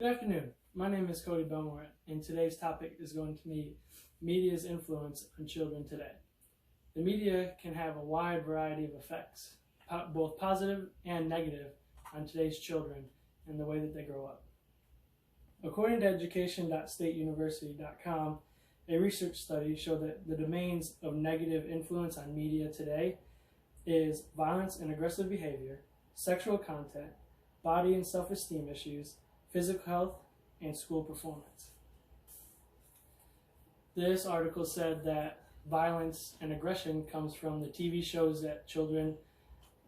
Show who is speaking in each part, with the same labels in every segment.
Speaker 1: afternoon. My name is Cody Belmore, and today's topic is going to be media's influence on children today. The media can have a wide variety of effects, both positive and negative, on today's children and the way that they grow up. According to education.stateuniversity.com, a research study showed that the domains of negative influence on media today is violence and aggressive behavior, sexual content, body and self-esteem issues, physical health, and school performance. This article said that violence and aggression comes from the TV shows that children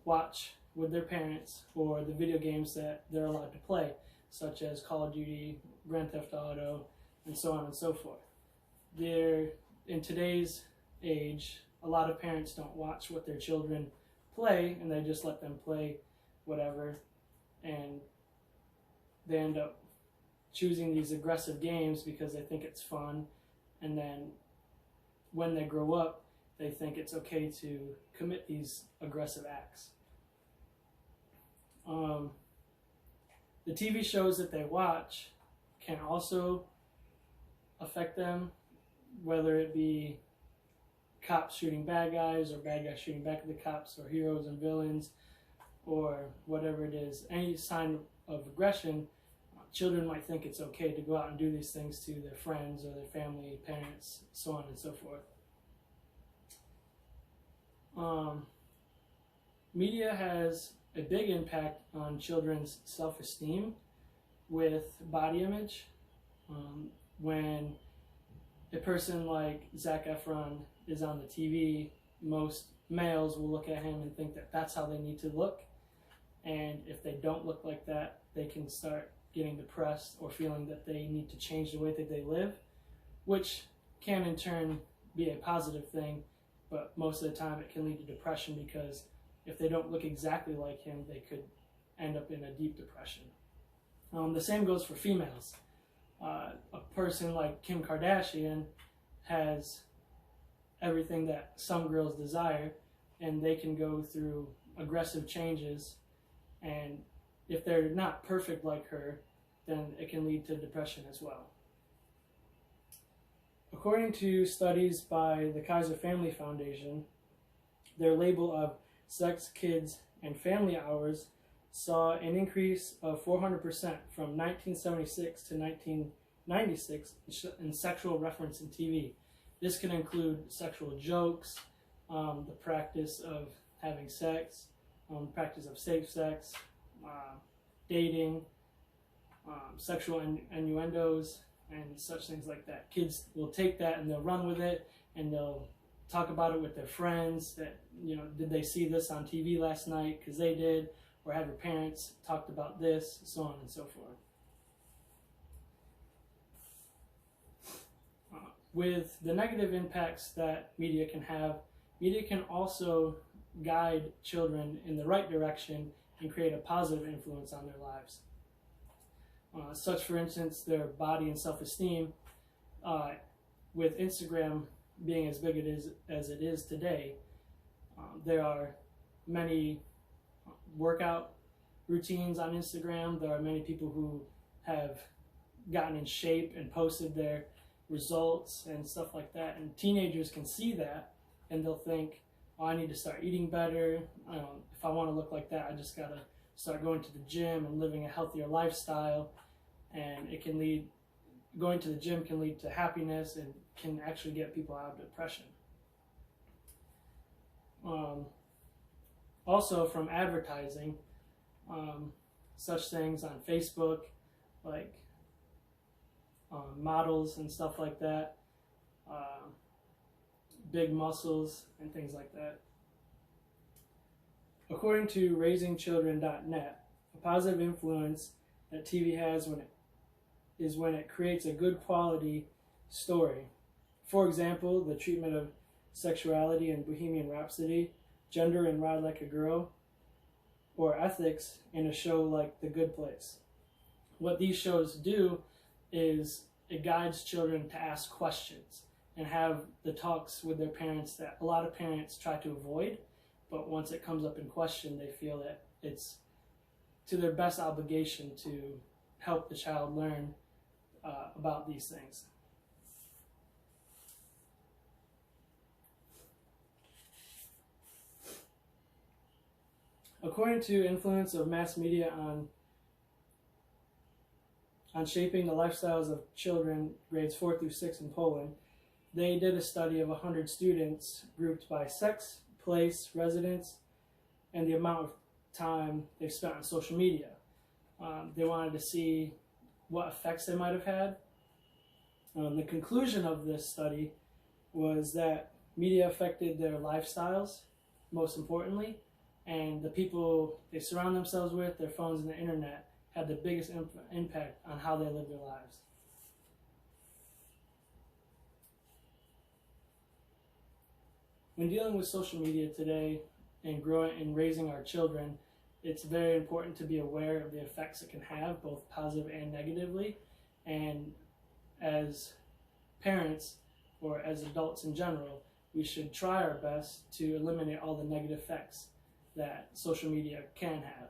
Speaker 1: watch with their parents or the video games that they're allowed to play, such as Call of Duty, Grand Theft Auto, and so on and so forth. In today's age, a lot of parents don't watch what their children play, and they just let them play whatever, and they end up choosing these aggressive games because they think it's fun, and then when they grow up, they think it's okay to commit these aggressive acts. The TV shows that they watch can also affect them, whether it be cops shooting bad guys or bad guys shooting back at the cops, or heroes and villains, or whatever it is. Any sign of aggression, children might think it's okay to go out and do these things to their friends or their family, parents, so on and so forth. Media has a big impact on children's self-esteem with body image. When a person like Zac Efron is on the TV, most males will look at him and think that that's how they need to look. And if they don't look like that, they can start getting depressed or feeling that they need to change the way that they live, which can in turn be a positive thing, but most of the time it can lead to depression, because if they don't look exactly like him, they could end up in a deep depression. The same goes for females. A person like Kim Kardashian has everything that some girls desire, and they can go through aggressive changes, and if they're not perfect like her, then it can lead to depression as well. According to studies by the Kaiser Family Foundation, their label of Sex, Kids, and Family Hours saw an increase of 400% from 1976 to 1996 in sexual reference in TV. This can include sexual jokes, the practice of having sex, practice of safe sex, dating, sexual innuendos, and such things like that. Kids will take that and they'll run with it, and they'll talk about it with their friends, that, did they see this on TV last night because they did, or have your parents talked about this, so on and so forth. With the negative impacts that media can have, media can also guide children in the right direction and create a positive influence on their lives. Such, for instance, their body and self-esteem. With Instagram being as big as it is today, there are many workout routines on Instagram. There are many people who have gotten in shape and posted their results and stuff like that, and teenagers can see that and they'll think, oh, I need to start eating better. If I want to look like that, I just gotta start going to the gym and living a healthier lifestyle. And it can going to the gym can lead to happiness and can actually get people out of depression. Also from advertising, such things on Facebook, like models and stuff like that, big muscles and things like that. According to raisingchildren.net, a positive influence that TV has when it creates a good quality story. For example, the treatment of sexuality in Bohemian Rhapsody, gender in Ride Like a Girl, or ethics in a show like The Good Place. What these shows do is it guides children to ask questions and have the talks with their parents that a lot of parents try to avoid, but once it comes up in question, they feel that it's to their best obligation to help the child learn about these things. According to influence of mass media on shaping the lifestyles of children grades 4 through 6 in Poland, they did a study of 100 students grouped by sex, place, residence, and the amount of time they've spent on social media. They wanted to see what effects they might have had. The conclusion of this study was that media affected their lifestyles, most importantly, and the people they surround themselves with, their phones and the internet, had the biggest impact on how they live their lives. When dealing with social media today and growing and raising our children, it's very important to be aware of the effects it can have, both positive and negatively. And as parents, or as adults in general, we should try our best to eliminate all the negative effects that social media can have.